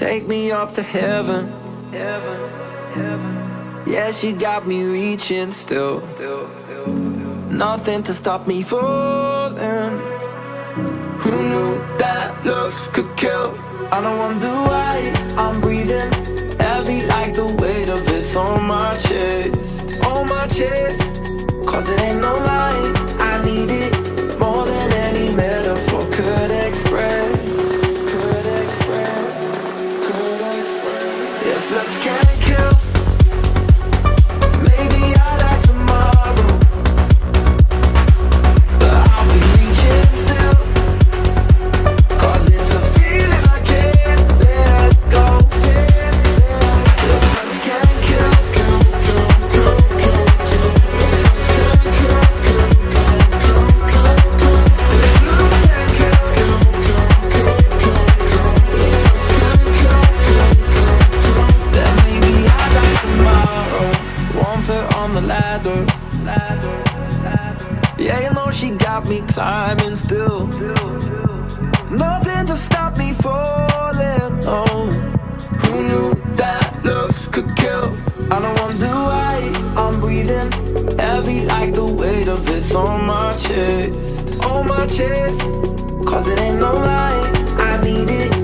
take me up to heaven. Yeah, she got me reaching still. Nothing to stop me falling. Who knew that looks could kill? I don't wonder why I'm breathing heavy like the weight of it's on my chest. On my chest. Cause it ain't no lie, I need it more than any metaphor could express. If looks can't kill, maybe I'll die tomorrow, but I'll be reaching still. Cause it's a feeling I can't let go. If looks can't kill, yeah, you know she got me climbing still. Nothing to stop me falling. Oh, who knew that looks could kill? I don't wonder why I'm breathing heavy like the weight of it's on my chest. On my chest. Cause it ain't no lie, I need it